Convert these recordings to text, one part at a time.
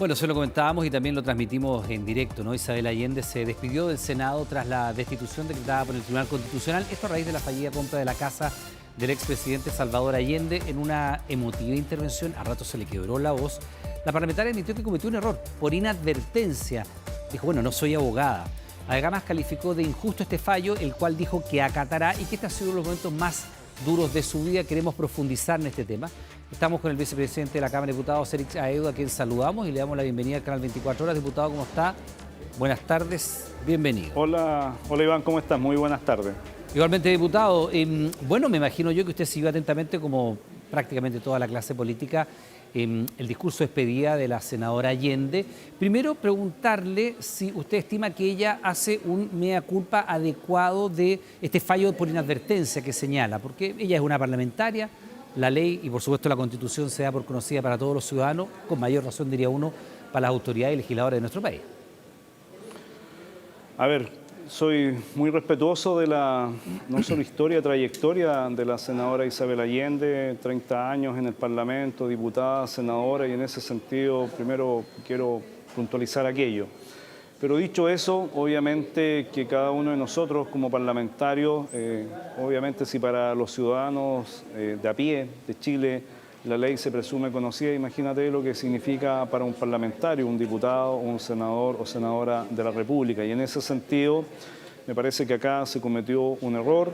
Bueno, eso lo comentábamos y también lo transmitimos en directo, ¿no? Isabel Allende se despidió del Senado tras la destitución decretada por el Tribunal Constitucional. Esto a raíz de la fallida compra de la casa del expresidente Salvador Allende. En una emotiva intervención, a rato se le quebró la voz, la parlamentaria admitió que cometió un error por inadvertencia. Dijo, bueno, no soy abogada. Además calificó de injusto este fallo, el cual dijo que acatará y que este ha sido uno de los momentos más duros de su vida. Queremos profundizar en este tema. Estamos con el vicepresidente de la Cámara de Diputados, Eric Aedo, a quien saludamos y le damos la bienvenida al canal 24 Horas. Diputado, ¿cómo está? Buenas tardes, bienvenido. Hola Iván, ¿cómo estás? Muy buenas tardes. Igualmente, diputado. Bueno, me imagino yo que usted siguió atentamente, como prácticamente toda la clase política, el discurso de despedida de la senadora Allende. Primero, preguntarle si usted estima que ella hace un mea culpa adecuado de este fallo por inadvertencia que señala, porque ella es una parlamentaria. La ley y, por supuesto, la Constitución se da por conocida para todos los ciudadanos, con mayor razón, diría uno, para las autoridades y legisladores de nuestro país. A ver, soy muy respetuoso de la, no solo historia, trayectoria de la senadora Isabel Allende, 30 años en el Parlamento, diputada, senadora, y en ese sentido, primero quiero puntualizar aquello. Pero dicho eso, obviamente que cada uno de nosotros como parlamentarios, obviamente si para los ciudadanos de a pie de Chile la ley se presume conocida, imagínate lo que significa para un parlamentario, un diputado, un senador o senadora de la República. Y en ese sentido, me parece que acá se cometió un error.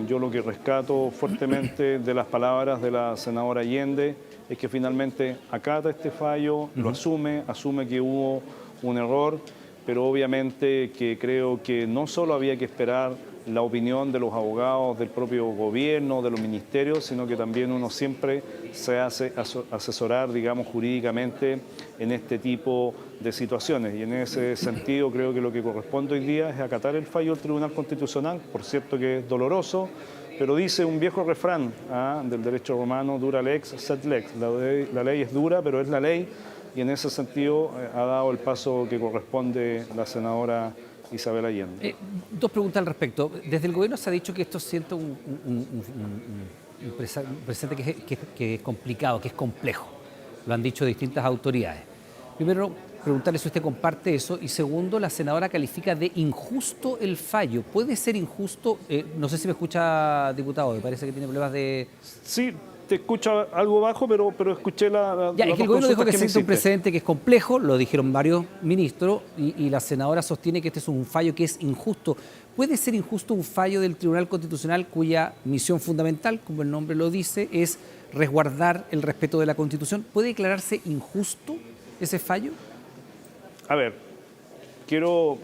Yo lo que rescato fuertemente de las palabras de la senadora Allende es que finalmente acata este fallo, lo asume que hubo un error, pero obviamente que creo que no solo había que esperar la opinión de los abogados, del propio gobierno, de los ministerios, sino que también uno siempre se hace asesorar, digamos, jurídicamente en este tipo de situaciones. Y en ese sentido creo que lo que corresponde hoy día es acatar el fallo del Tribunal Constitucional, por cierto que es doloroso, pero dice un viejo refrán del derecho romano, dura lex, sed lex. La ley es dura, pero es la ley. Y en ese sentido ha dado el paso que corresponde la senadora Isabel Allende. Dos preguntas al respecto. Desde el gobierno se ha dicho que esto siente un presente que es complicado, que es complejo. Lo han dicho distintas autoridades. Primero, preguntarle si usted comparte eso. Y segundo, la senadora califica de injusto el fallo. ¿Puede ser injusto? No sé si me escucha, diputado, me parece que tiene problemas de... Sí. Te escucho algo bajo, pero escuché la ya, es que el gobierno dijo que existe un precedente que es complejo, lo dijeron varios ministros, y la senadora sostiene que este es un fallo que es injusto. ¿Puede ser injusto un fallo del Tribunal Constitucional cuya misión fundamental, como el nombre lo dice, es resguardar el respeto de la Constitución? ¿Puede declararse injusto ese fallo? A ver, quiero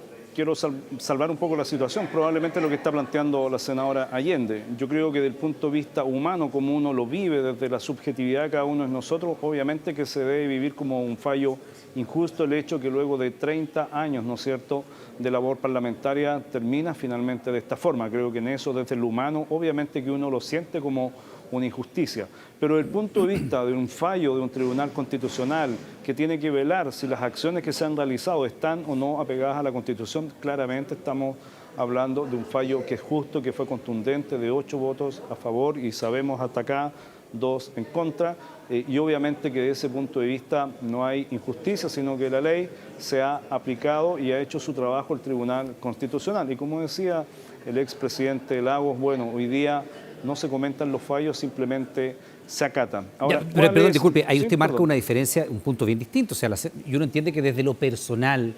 salvar un poco la situación, probablemente lo que está planteando la senadora Allende. Yo creo que desde el punto de vista humano, como uno lo vive, desde la subjetividad de cada uno de nosotros, obviamente que se debe vivir como un fallo injusto el hecho que luego de 30 años, ¿no es cierto?, de labor parlamentaria termina finalmente de esta forma. Creo que en eso, desde lo humano, obviamente que uno lo siente como una injusticia. Pero desde el punto de vista de un fallo de un tribunal constitucional que tiene que velar si las acciones que se han realizado están o no apegadas a la Constitución, claramente estamos hablando de un fallo que es justo, que fue contundente, de 8 votos a favor y sabemos hasta acá 2 en contra. Y obviamente que desde ese punto de vista no hay injusticia, sino que la ley se ha aplicado y ha hecho su trabajo el Tribunal Constitucional. Y como decía el expresidente Lagos, bueno, hoy día no se comentan los fallos, simplemente se acatan. Ahora, ya, pero perdón, disculpe, ahí sí, usted marca perdón. una diferencia, un punto bien distinto. O sea, y uno entiende que desde lo personal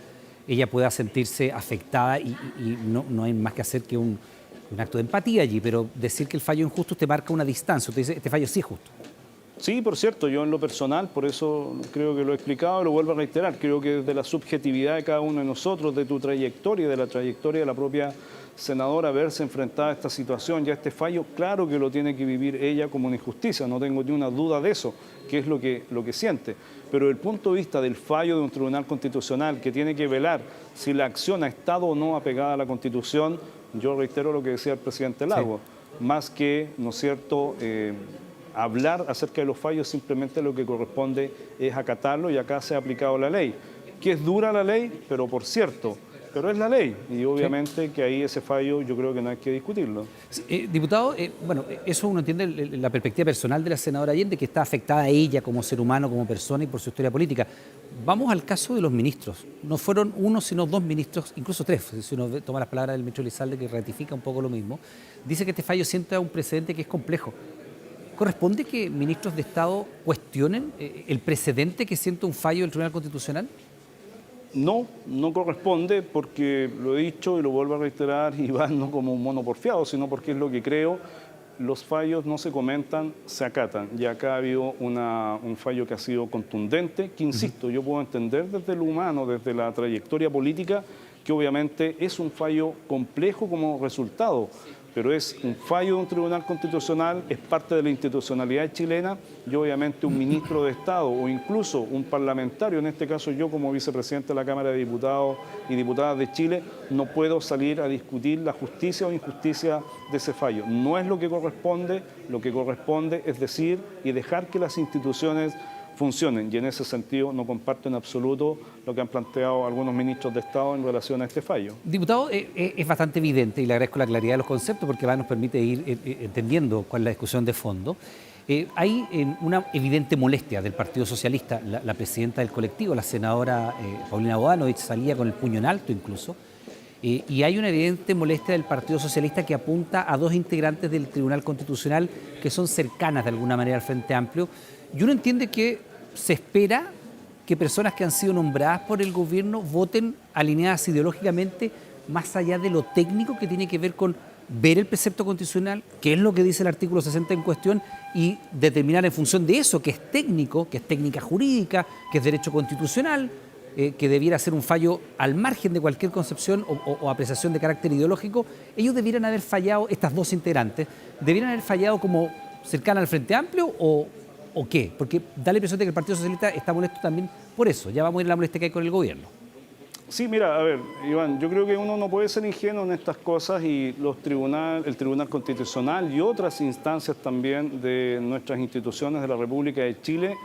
ella pueda sentirse afectada y no hay más que hacer que un acto de empatía allí, pero decir que el fallo es injusto, usted marca una distancia, usted dice, este fallo sí es justo. Sí, por cierto, yo en lo personal, por eso creo que lo he explicado y lo vuelvo a reiterar, creo que desde la subjetividad de cada uno de nosotros, de tu trayectoria y de la trayectoria de la propia senadora, verse enfrentada a esta situación y a este fallo, claro que lo tiene que vivir ella como una injusticia, no tengo ni una duda de eso, que es lo que siente. Pero desde el punto de vista del fallo de un tribunal constitucional que tiene que velar si la acción ha estado o no apegada a la Constitución, yo reitero lo que decía el presidente Lagos, sí. Más que, ¿no es cierto?, hablar acerca de los fallos, simplemente lo que corresponde es acatarlo y acá se ha aplicado la ley. Que es dura la ley, pero por cierto, pero es la ley y obviamente que ahí ese fallo yo creo que no hay que discutirlo. Diputado, bueno, eso uno entiende la perspectiva personal de la senadora Allende, que está afectada a ella como ser humano, como persona y por su historia política. Vamos al caso de los ministros. No fueron uno, sino dos ministros, incluso tres, si uno toma las palabras del ministro Elizalde, que ratifica un poco lo mismo. Dice que este fallo sienta un precedente que es complejo. ¿Corresponde que ministros de Estado cuestionen el precedente que sienta un fallo del Tribunal Constitucional? No, no corresponde porque lo he dicho y lo vuelvo a reiterar, Iván, no como un mono porfiado, sino porque es lo que creo. Los fallos no se comentan, se acatan. Y acá ha habido un fallo que ha sido contundente, que insisto, yo puedo entender desde lo humano, desde la trayectoria política, que obviamente es un fallo complejo como resultado, pero es un fallo de un tribunal constitucional, es parte de la institucionalidad chilena y obviamente un ministro de Estado o incluso un parlamentario, en este caso yo como vicepresidente de la Cámara de Diputados y Diputadas de Chile, no puedo salir a discutir la justicia o injusticia de ese fallo. No es lo que corresponde es decir y dejar que las instituciones funcionen y en ese sentido no comparto en absoluto lo que han planteado algunos ministros de Estado en relación a este fallo. Diputado, es bastante evidente y le agradezco la claridad de los conceptos porque nos permite ir entendiendo cuál es la discusión de fondo. Hay una evidente molestia del Partido Socialista. La presidenta del colectivo, la senadora Paulina Bodanovich, salía con el puño en alto incluso. Y hay una evidente molestia del Partido Socialista que apunta a dos integrantes del Tribunal Constitucional que son cercanas de alguna manera al Frente Amplio. Y uno entiende que se espera que personas que han sido nombradas por el gobierno voten alineadas ideológicamente más allá de lo técnico que tiene que ver con ver el precepto constitucional, qué es lo que dice el artículo 60 en cuestión y determinar en función de eso, que es técnico, que es técnica jurídica, que es derecho constitucional, que debiera ser un fallo al margen de cualquier concepción o apreciación de carácter ideológico. Ellos debieran haber fallado, estas dos integrantes, debieran haber fallado como cercana al Frente Amplio ¿o qué? Porque da la impresión de que el Partido Socialista está molesto también por eso. Ya vamos a ir a la molestia que hay con el gobierno. Sí, mira, a ver, Iván, yo creo que uno no puede ser ingenuo en estas cosas y el Tribunal Constitucional y otras instancias también de nuestras instituciones de la República de Chile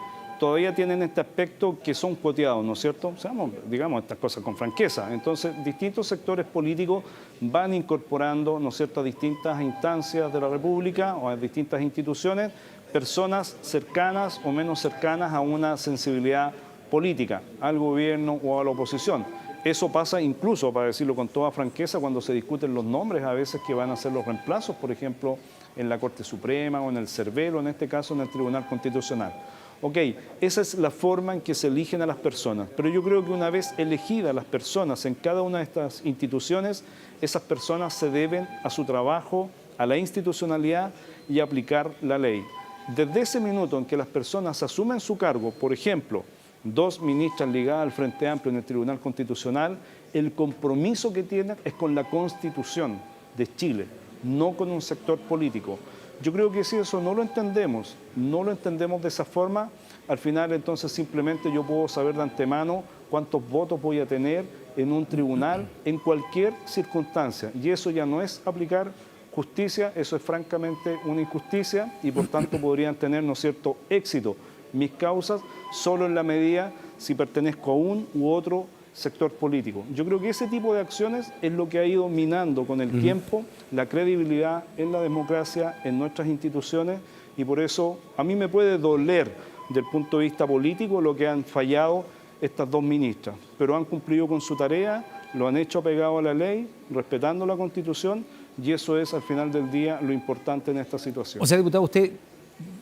todavía tienen este aspecto que son cuoteados, ¿no es cierto? Seamos, digamos, estas cosas con franqueza. Entonces, distintos sectores políticos van incorporando, ¿no es cierto?, a distintas instancias de la República o a distintas instituciones, personas cercanas o menos cercanas a una sensibilidad política, al gobierno o a la oposición. Eso pasa incluso, para decirlo con toda franqueza, cuando se discuten los nombres a veces que van a ser los reemplazos, por ejemplo, en la Corte Suprema o en el CERVEL o en este caso en el Tribunal Constitucional. Ok, esa es la forma en que se eligen a las personas, pero yo creo que una vez elegidas las personas en cada una de estas instituciones, esas personas se deben a su trabajo, a la institucionalidad y a aplicar la ley. Desde ese minuto en que las personas asumen su cargo, por ejemplo, dos ministras ligadas al Frente Amplio en el Tribunal Constitucional, el compromiso que tienen es con la Constitución de Chile, no con un sector político. Yo creo que si eso no lo entendemos de esa forma, al final entonces simplemente yo puedo saber de antemano cuántos votos voy a tener en un tribunal en cualquier circunstancia. Y eso ya no es aplicar justicia, eso es francamente una injusticia y por tanto podrían tener, ¿no es cierto?, éxito mis causas solo en la medida si pertenezco a un u otro sector político. Yo creo que ese tipo de acciones es lo que ha ido minando con el tiempo la credibilidad en la democracia, en nuestras instituciones y por eso a mí me puede doler desde el punto de vista político lo que han fallado estas dos ministras, pero han cumplido con su tarea, lo han hecho apegado a la ley, respetando la Constitución y eso es al final del día lo importante en esta situación. O sea, diputado, usted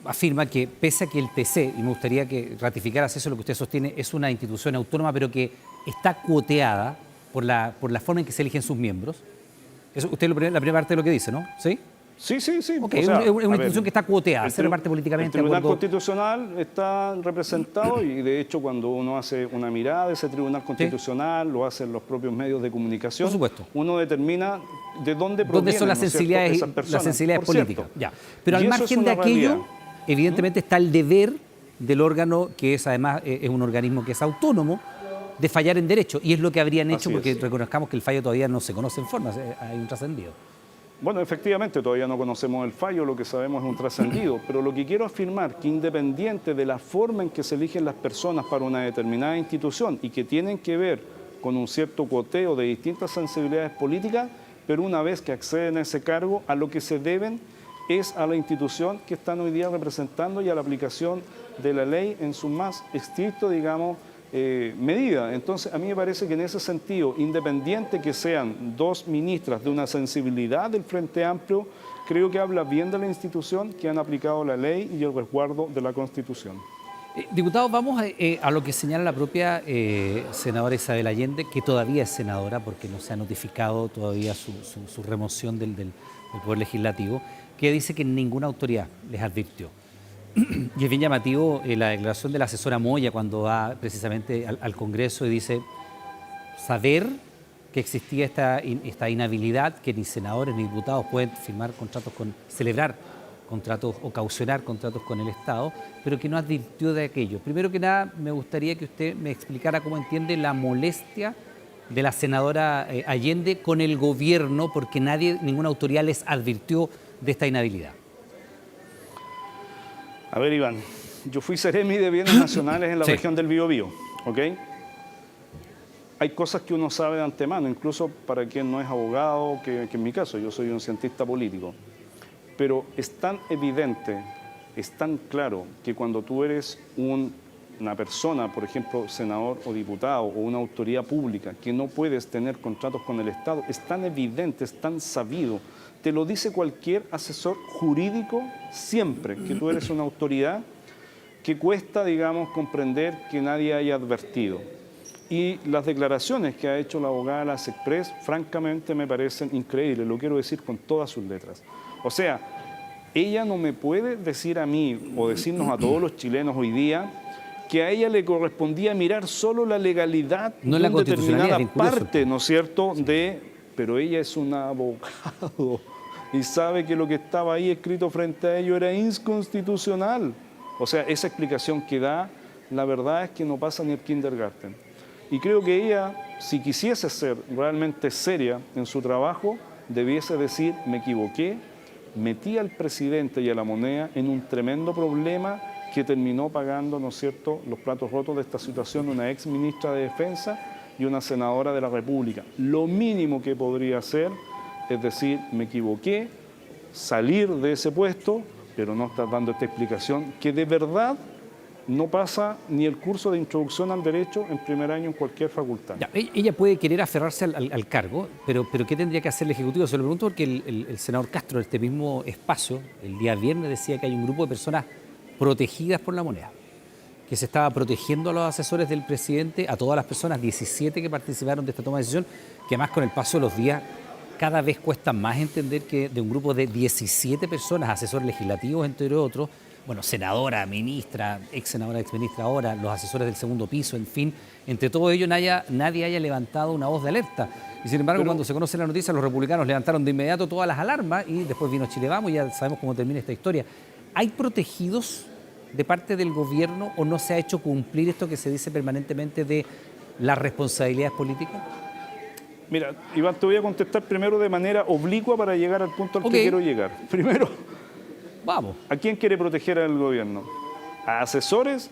afirma que pese a que el TC, y me gustaría que ratificaras eso, lo que usted sostiene, es una institución autónoma, pero que está cuoteada por la forma en que se eligen sus miembros. Eso, usted la primera parte de lo que dice, ¿no? ¿Sí? Sí. Okay, o sea, es una institución que está cuoteada, se reparte políticamente. El Tribunal Constitucional está representado y de hecho cuando uno hace una mirada de ese Tribunal Constitucional, lo hacen los propios medios de comunicación, por supuesto, uno determina de dónde provienen son las sensibilidades, las sensibilidades políticas. Ya. Pero al margen de aquello, evidentemente está el deber del órgano, que es además es un organismo que es autónomo, de fallar en derecho. Y es lo que habrían hecho, porque reconozcamos que el fallo todavía no se conoce en forma, hay un trascendido. Bueno, efectivamente, todavía no conocemos el fallo, lo que sabemos es un trascendido, pero lo que quiero afirmar que independiente de la forma en que se eligen las personas para una determinada institución y que tienen que ver con un cierto cuoteo de distintas sensibilidades políticas, pero una vez que acceden a ese cargo, a lo que se deben es a la institución que están hoy día representando y a la aplicación de la ley en su más estricto, digamos, medida. Entonces, a mí me parece que en ese sentido, independiente que sean dos ministras de una sensibilidad del Frente Amplio, creo que habla bien de la institución, que han aplicado la ley y el resguardo de la Constitución. Diputado, vamos a lo que señala la propia senadora Isabel Allende, que todavía es senadora porque no se ha notificado todavía su remoción del Poder Legislativo, que dice que ninguna autoridad les advirtió. Y es bien llamativo la declaración de la asesora Moya cuando va precisamente al Congreso y dice saber que existía esta inhabilidad, que ni senadores ni diputados pueden firmar contratos celebrar contratos o caucionar contratos con el Estado, pero que no advirtió de aquello. Primero que nada, me gustaría que usted me explicara cómo entiende la molestia de la senadora Allende con el gobierno, porque ninguna autoridad les advirtió de esta inhabilidad. A ver, Iván, yo fui seremi de bienes nacionales en la región del Biobío, ¿ok? Hay cosas que uno sabe de antemano, incluso para quien no es abogado, que en mi caso, yo soy un cientista político. Pero es tan evidente, es tan claro que cuando tú eres una persona, por ejemplo, senador o diputado o una autoridad pública, que no puedes tener contratos con el Estado, es tan evidente, es tan sabido. Te lo dice cualquier asesor jurídico siempre, que tú eres una autoridad que cuesta, digamos, comprender que nadie haya advertido. Y las declaraciones que ha hecho la abogada Las Express, francamente me parecen increíbles, lo quiero decir con todas sus letras. O sea, ella no me puede decir a mí o decirnos a todos los chilenos hoy día que a ella le correspondía mirar solo la legalidad de una determinada parte, ¿no es cierto?, pero ella es un abogado y sabe que lo que estaba ahí escrito frente a ello era inconstitucional. O sea, esa explicación que da, la verdad es que no pasa ni el kindergarten. Y creo que ella, si quisiese ser realmente seria en su trabajo, debiese decir, me equivoqué, metí al presidente y a la moneda en un tremendo problema que terminó pagando, ¿no es cierto?, los platos rotos de esta situación una ex ministra de Defensa y una senadora de la República. Lo mínimo que podría hacer es decir, me equivoqué, salir de ese puesto, pero no estar dando esta explicación que de verdad no pasa ni el curso de introducción al derecho en primer año en cualquier facultad. Ya, ella puede querer aferrarse al cargo, pero ¿qué tendría que hacer el Ejecutivo? Se lo pregunto porque el senador Castro en este mismo espacio, el día viernes, decía que hay un grupo de personas protegidas por la moneda, que se estaba protegiendo a los asesores del presidente, a todas las personas, 17 que participaron de esta toma de decisión, que además con el paso de los días cada vez cuesta más entender que de un grupo de 17 personas, asesores legislativos, entre otros, bueno, senadora, ministra, ex senadora, ex ministra ahora, los asesores del segundo piso, en fin, entre todo ello nadie haya levantado una voz de alerta. Y sin embargo, cuando se conoce la noticia, los republicanos levantaron de inmediato todas las alarmas y después vino Chile Vamos y ya sabemos cómo termina esta historia. ¿Hay protegidos de parte del gobierno o no se ha hecho cumplir esto que se dice permanentemente de las responsabilidades políticas? Mira, Iván, te voy a contestar primero de manera oblicua para llegar al punto al que quiero llegar. Primero, vamos. ¿A quién quiere proteger al gobierno? A asesores,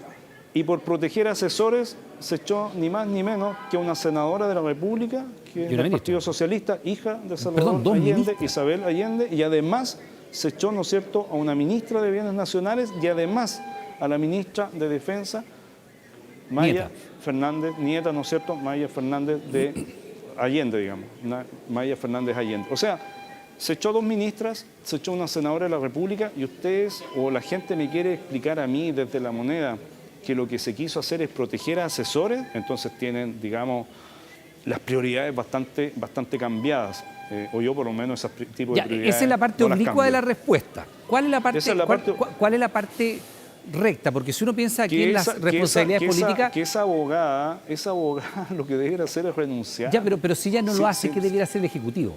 y por proteger a asesores se echó ni más ni menos que a una senadora de la República, que es del Partido Socialista, hija de Salvador Allende, Isabel Allende, y además se echó, ¿no es cierto?, a una ministra de Bienes Nacionales y además a la ministra de Defensa, Maya Fernández, nieta, ¿no es cierto?, Maya Fernández de Allende, digamos, Maya Fernández Allende. O sea, se echó a dos ministras, se echó a una senadora de la República y ustedes o la gente me quiere explicar a mí desde la moneda que lo que se quiso hacer es proteger a asesores, entonces tienen, digamos, las prioridades bastante cambiadas. O yo por lo menos ese tipo de prioridades. Esa es la parte oblicua de la respuesta. ¿Cuál es la parte recta? Porque si uno piensa aquí en las responsabilidades políticas... Que esa abogada lo que debiera hacer es renunciar. Ya, pero si ella no lo hace, ¿qué debiera hacer el Ejecutivo?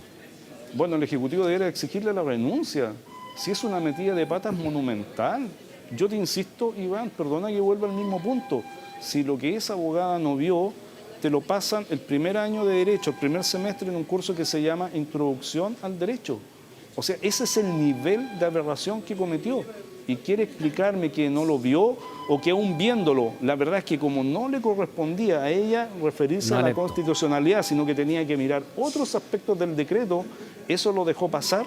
Bueno, el Ejecutivo debería exigirle la renuncia. Si es una metida de patas monumental. Yo te insisto, Iván, perdona que vuelva al mismo punto. Si lo que esa abogada no vio, te lo pasan el primer año de Derecho, el primer semestre en un curso que se llama Introducción al Derecho. O sea, ese es el nivel de aberración que cometió. y quiere explicarme que no lo vio o que aún viéndolo, la verdad es que como no le correspondía a ella referirse a la constitucionalidad, sino que tenía que mirar otros aspectos del decreto, eso lo dejó pasar.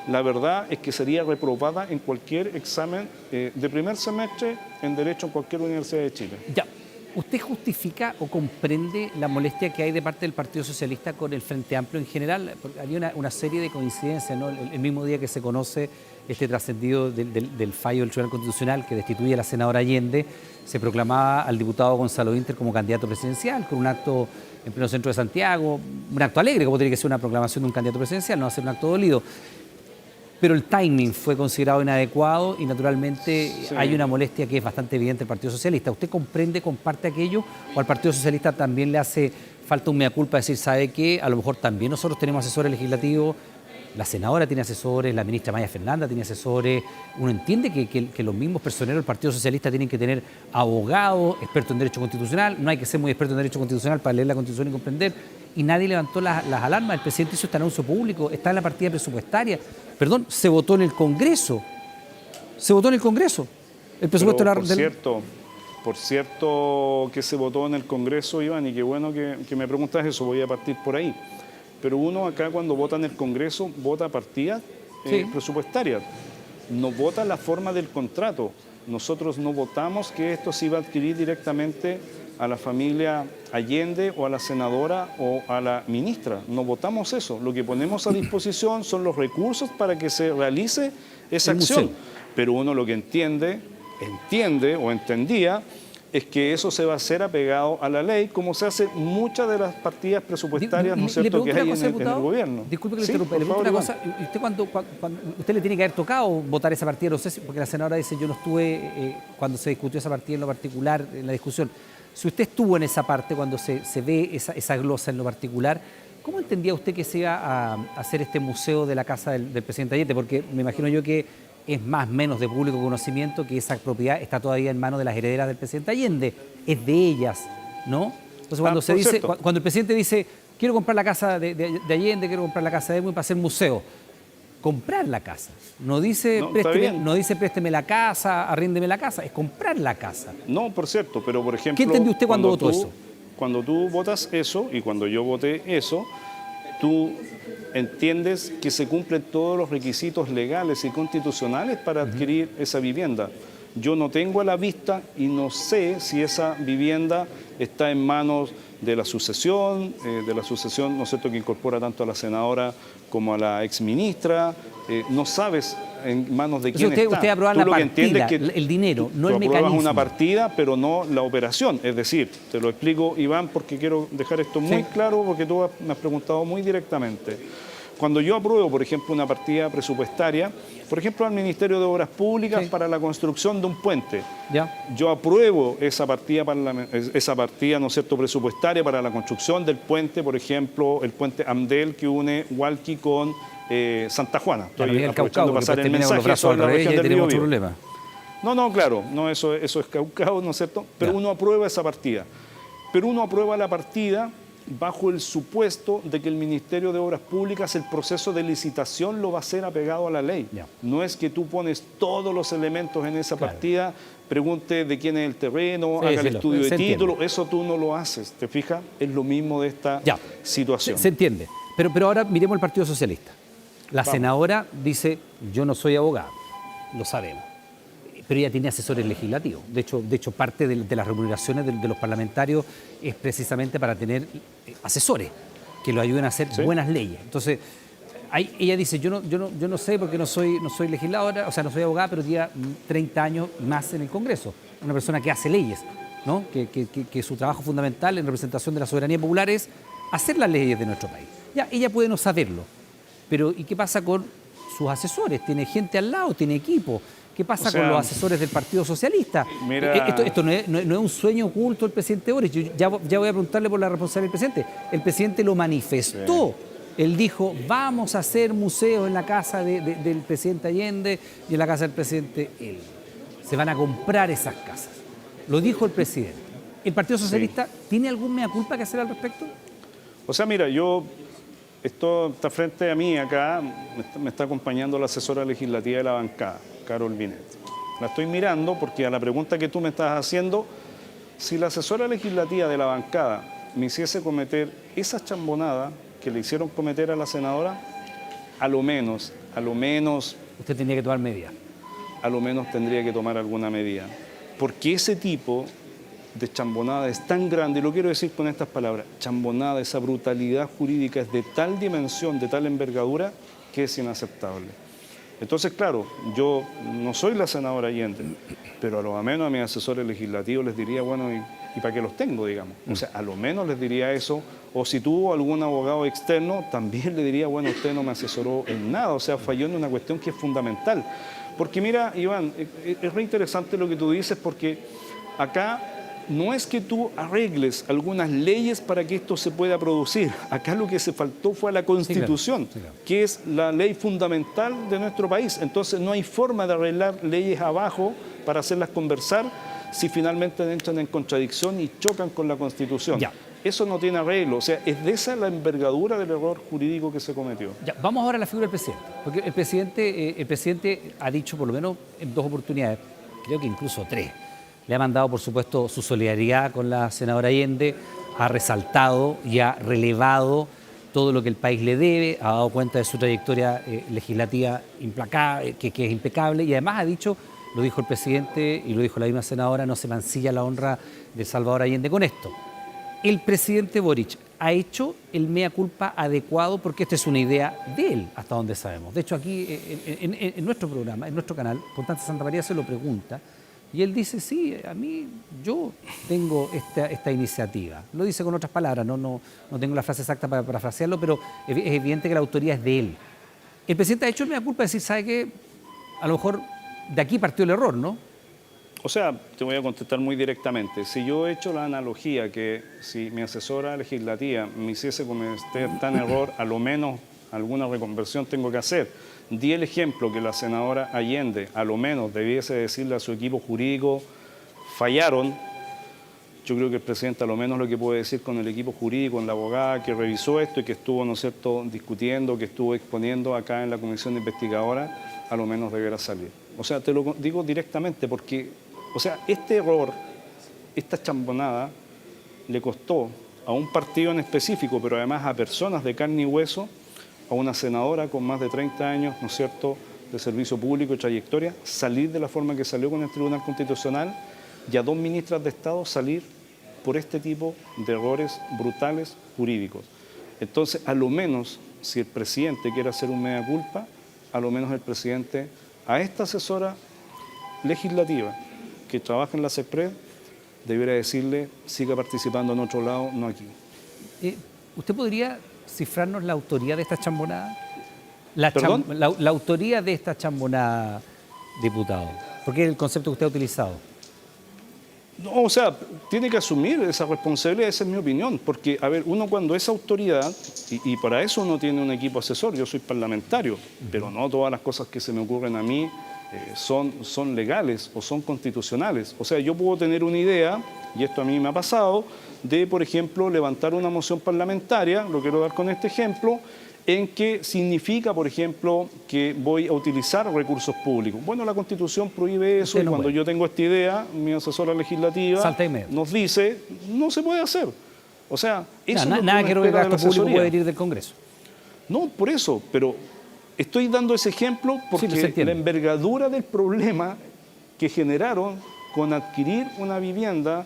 La verdad es que sería reprobada en cualquier examen de primer semestre en Derecho en cualquier universidad de Chile. Ya. ¿Usted justifica o comprende la molestia que hay de parte del Partido Socialista con el Frente Amplio en general? Porque había una serie de coincidencias, ¿no? El mismo día que se conoce este trascendido del fallo del Tribunal Constitucional que destituye a la senadora Allende, se proclamaba al diputado Gonzalo Inter como candidato presidencial con un acto en pleno centro de Santiago, un acto alegre, como tiene que ser una proclamación de un candidato presidencial, no va a ser un acto dolido. Pero el timing fue considerado inadecuado y naturalmente hay una molestia que es bastante evidente del Partido Socialista. ¿Usted comprende, comparte aquello o al Partido Socialista también le hace falta un mea culpa decir, sabe qué, a lo mejor también nosotros tenemos asesores legislativos, la senadora tiene asesores, la ministra Maya Fernanda tiene asesores, uno entiende que los mismos personeros del Partido Socialista tienen que tener abogados, expertos en Derecho Constitucional, no hay que ser muy experto en Derecho Constitucional para leer la Constitución y comprender, y nadie levantó las alarmas, el presidente hizo este anuncio público, está en la partida presupuestaria. Perdón, se votó en el Congreso. Se votó en el Congreso. El presupuesto por cierto que se votó en el Congreso, Iván, y qué bueno que me preguntas eso, voy a partir por ahí. Pero uno acá cuando vota en el Congreso, vota partidas presupuestarias. No vota la forma del contrato. Nosotros no votamos que esto se iba a adquirir directamente a la familia Allende o a la senadora o a la ministra. No votamos eso. Lo que ponemos a disposición son los recursos para que se realice esa acción. Pero uno lo que entiende o entendía es que eso se va a hacer apegado a la ley, como se hace muchas de las partidas presupuestarias, ¿no es cierto?, que hay en el gobierno. Disculpe que le interrumpa, le pregunto una cosa. Usted cuando usted le tiene que haber tocado votar esa partida, no sé si, porque la senadora dice yo no estuve cuando se discutió esa partida en lo particular, en la discusión. Si usted estuvo en esa parte, cuando se ve esa glosa en lo particular, ¿cómo entendía usted que se iba a hacer este museo de la casa del presidente Allende? Porque me imagino yo que es más o menos de público conocimiento que esa propiedad está todavía en manos de las herederas del presidente Allende, es de ellas, ¿no? Entonces cuando el presidente dice, quiero comprar la casa de Allende, quiero comprar la casa de Edwin para hacer museo, comprar la casa, no dice présteme la casa, arríndeme la casa, es comprar la casa. No, por cierto, pero por ejemplo... ¿Qué entendió usted cuando votó eso? Cuando tú votas eso y cuando yo voté eso, tú entiendes que se cumplen todos los requisitos legales y constitucionales para adquirir esa vivienda. Yo no tengo a la vista y no sé si esa vivienda está en manos de la sucesión, ¿no es cierto?, que incorpora tanto a la senadora como a la exministra. No sabes en manos de quién está. Usted aprueba la partida, el dinero, no el mecanismo. Apruebas una partida, pero no la operación. Es decir, te lo explico, Iván, porque quiero dejar esto muy claro, porque tú me has preguntado muy directamente. Cuando yo apruebo, por ejemplo, una partida presupuestaria, por ejemplo, al Ministerio de Obras Públicas para la construcción de un puente, yo apruebo esa partida, ¿no es cierto?, presupuestaria para la construcción del puente, por ejemplo, el puente Amdel que une Hualqui con Santa Juana. Estoy aprovechando de pasar el mensaje sobre la región del Biobío. No, claro, no, eso es Caucao, ¿no es cierto? Pero uno aprueba esa partida. Pero uno aprueba la partida bajo el supuesto de que el Ministerio de Obras Públicas, el proceso de licitación lo va a hacer apegado a la ley. No es que tú pones todos los elementos en esa partida, pregunte de quién es el terreno, haga el estudio de título, eso tú no lo haces, ¿te fijas? Es lo mismo de esta situación. Se entiende, pero ahora miremos el Partido Socialista. La senadora dice, yo no soy abogado, lo sabemos, pero ella tiene asesores legislativos. De hecho parte de las remuneraciones de los parlamentarios es precisamente para tener asesores que lo ayuden a hacer buenas leyes. Entonces, ella dice, yo no sé porque no soy legisladora, o sea, no soy abogada, pero lleva 30 años más en el Congreso. Una persona que hace leyes, ¿no? Que su trabajo fundamental en representación de la soberanía popular es hacer las leyes de nuestro país. Ya, ella puede no saberlo, pero ¿y qué pasa con sus asesores? Tiene gente al lado, tiene equipo. ¿Qué pasa con los asesores del Partido Socialista? Esto no es un sueño oculto del presidente Boric. Yo ya voy a preguntarle por la responsabilidad del presidente. El presidente lo manifestó. Él dijo, vamos a hacer museos en la casa del presidente Allende y en la casa del presidente él. Se van a comprar esas casas. Lo dijo el presidente. ¿El Partido Socialista tiene algún mea culpa que hacer al respecto? O sea, mira, esto está frente a mí acá, me está acompañando la asesora legislativa de la bancada, Carol Binet. La estoy mirando porque a la pregunta que tú me estás haciendo, si la asesora legislativa de la bancada me hiciese cometer esa chambonada que le hicieron cometer a la senadora, a lo menos, Usted tenía que tomar medidas. a lo menos tendría que tomar alguna medida. Porque ese tipo de chambonada es tan grande, y lo quiero decir con estas palabras, chambonada, esa brutalidad jurídica es de tal dimensión, de tal envergadura, que es inaceptable. Entonces, claro, yo no soy la senadora Allende, pero a lo menos a mis asesores legislativos les diría, bueno, ¿y para qué los tengo, digamos? O sea, a lo menos les diría eso, o si tuvo algún abogado externo, también le diría, bueno, usted no me asesoró en nada, o sea, falló en una cuestión que es fundamental. Porque mira, Iván, es re interesante lo que tú dices, porque acá no es que tú arregles algunas leyes para que esto se pueda producir. Acá lo que se faltó fue a la Constitución, sí, claro. Que es la ley fundamental de nuestro país. Entonces no hay forma de arreglar leyes abajo para hacerlas conversar si finalmente entran en contradicción y chocan con la Constitución. Ya. Eso no tiene arreglo. O sea, es de esa la envergadura del error jurídico que se cometió. Ya, vamos ahora a la figura del presidente, porque el presidente ha dicho por lo menos en 2 oportunidades, creo que incluso 3, le ha mandado por supuesto su solidaridad con la senadora Allende, ha resaltado y ha relevado todo lo que el país le debe, ha dado cuenta de su trayectoria legislativa implacable, que es impecable, y además ha dicho, lo dijo el presidente y lo dijo la misma senadora, no se mancilla la honra de Salvador Allende con esto. El presidente Boric ha hecho el mea culpa adecuado, porque esta es una idea de él, hasta donde sabemos. De hecho, aquí en nuestro programa, en nuestro canal, Constanza Santamaría se lo pregunta, y él dice, sí, a mí, yo tengo esta iniciativa. Lo dice con otras palabras, no tengo la frase exacta para parafrasearlo, pero es evidente que la autoría es de él. El presidente ha hecho el mea culpa de decir, ¿sabe qué? A lo mejor de aquí partió el error, ¿no? O sea, te voy a contestar muy directamente. Si yo he hecho la analogía que si mi asesora legislativa me hiciese cometer tan error, a lo menos alguna reconversión tengo que hacer. Di el ejemplo que la senadora Allende a lo menos debiese decirle a su equipo jurídico, fallaron. Yo creo que el presidente a lo menos lo que puede decir con el equipo jurídico, con la abogada que revisó esto y que estuvo, ¿no es cierto?, discutiendo, que estuvo exponiendo acá en la comisión investigadora, a lo menos deberá salir. O sea, te lo digo directamente porque, o sea, este error, esta chambonada, le costó a un partido en específico, pero además a personas de carne y hueso, a una senadora con más de 30 años, ¿no es cierto?, de servicio público y trayectoria, salir de la forma que salió con el Tribunal Constitucional, y a 2 ministras de Estado salir por este tipo de errores brutales jurídicos. Entonces, a lo menos, si el presidente quiere hacer un mea culpa, a lo menos el presidente, a esta asesora legislativa que trabaja en la CEPRED, debería decirle, siga participando en otro lado, no aquí. ¿Usted podría cifrarnos la autoría de esta chambonada? ¿Perdón? La autoría de esta chambonada, diputado. Porque es el concepto que usted ha utilizado. No, o sea, tiene que asumir esa responsabilidad, esa es mi opinión, porque, a ver, uno cuando es autoridad, y para eso uno tiene un equipo asesor, yo soy parlamentario, pero no todas las cosas que se me ocurren a mí son legales o son constitucionales. O sea, yo puedo tener una idea, y esto a mí me ha pasado, de, por ejemplo, levantar una moción parlamentaria, lo quiero dar con este ejemplo, en que significa, por ejemplo, que voy a utilizar recursos públicos. Bueno, la Constitución prohíbe eso, y cuando yo tengo esta idea, mi asesora legislativa nos dice, no se puede hacer. O sea, eso es nada que el gasto público puede venir del Congreso. No, por eso, pero estoy dando ese ejemplo porque la envergadura del problema que generaron con adquirir una vivienda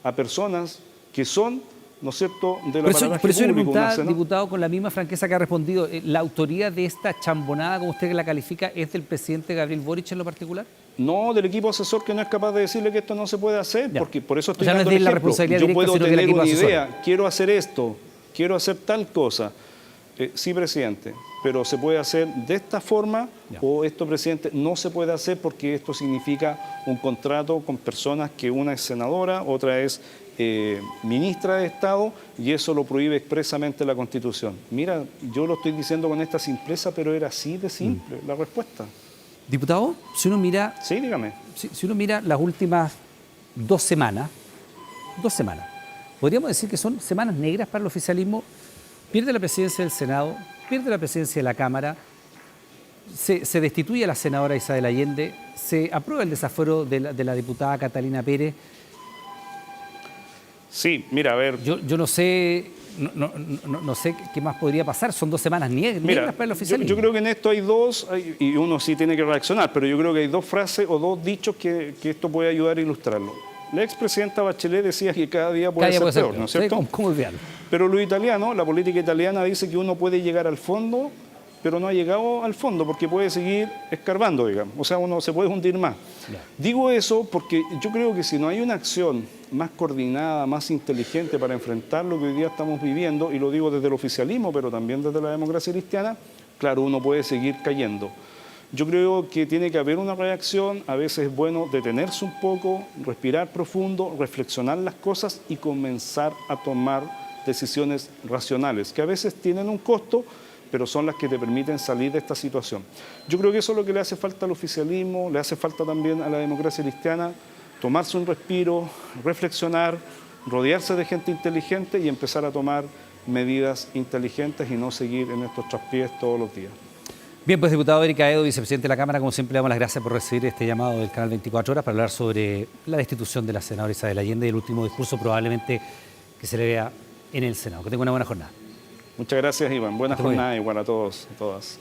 a personas que son, ¿no es cierto?, de la paradaje Por eso yo le público. preguntaba, diputado, con la misma franqueza que ha respondido, ¿la autoría de esta chambonada, como usted la califica, es del presidente Gabriel Boric en lo particular? No, del equipo asesor que no es capaz de decirle que esto no se puede hacer, porque por eso estoy dando no es el la ejemplo. responsabilidad Yo directa, puedo sino del tener equipo una asesor. idea, quiero hacer esto, quiero hacer tal cosa. Sí, presidente, pero se puede hacer de esta forma o esto, presidente, no se puede hacer porque esto significa un contrato con personas que una es senadora, otra es ministra de Estado, y eso lo prohíbe expresamente la Constitución. Mira, yo lo estoy diciendo con esta simpleza, pero era así de simple la respuesta. Diputado, si uno mira... Sí, dígame. Si uno mira las últimas 2 semanas, podríamos decir que son semanas negras para el oficialismo. Pierde la presidencia del Senado, pierde la presidencia de la Cámara, se destituye a la senadora Isabel Allende, se aprueba el desafuero de la diputada Catalina Pérez. Sí, mira, a ver. Yo no sé, no sé qué más podría pasar. Son 2 semanas negras para el oficialismo. Yo creo que en esto hay dos, y uno sí tiene que reaccionar, pero yo creo que hay dos frases o dos dichos que esto puede ayudar a ilustrarlo. La expresidenta Bachelet decía que cada día puede ser peor, ¿no es cierto? Sí, ¿cómo olvidarlo? Pero lo italiano, la política italiana dice que uno puede llegar al fondo, pero no ha llegado al fondo porque puede seguir escarbando, digamos. O sea, uno se puede hundir más. Ya. Digo eso porque yo creo que si no hay una acción más coordinada, más inteligente para enfrentar lo que hoy día estamos viviendo, y lo digo desde el oficialismo, pero también desde la democracia cristiana, claro, uno puede seguir cayendo. Yo creo que tiene que haber una reacción, a veces es bueno detenerse un poco, respirar profundo, reflexionar las cosas y comenzar a tomar decisiones racionales, que a veces tienen un costo, pero son las que te permiten salir de esta situación. Yo creo que eso es lo que le hace falta al oficialismo, le hace falta también a la democracia cristiana, tomarse un respiro, reflexionar, rodearse de gente inteligente y empezar a tomar medidas inteligentes y no seguir en estos traspiés todos los días. Bien, pues diputado Eric Aedo, vicepresidente de la Cámara, como siempre le damos las gracias por recibir este llamado del Canal 24 Horas para hablar sobre la destitución de la senadora Isabel Allende y el último discurso probablemente que se le vea en el Senado. Que tenga una buena jornada. Muchas gracias, Iván. Buena jornada igual a todos y todas.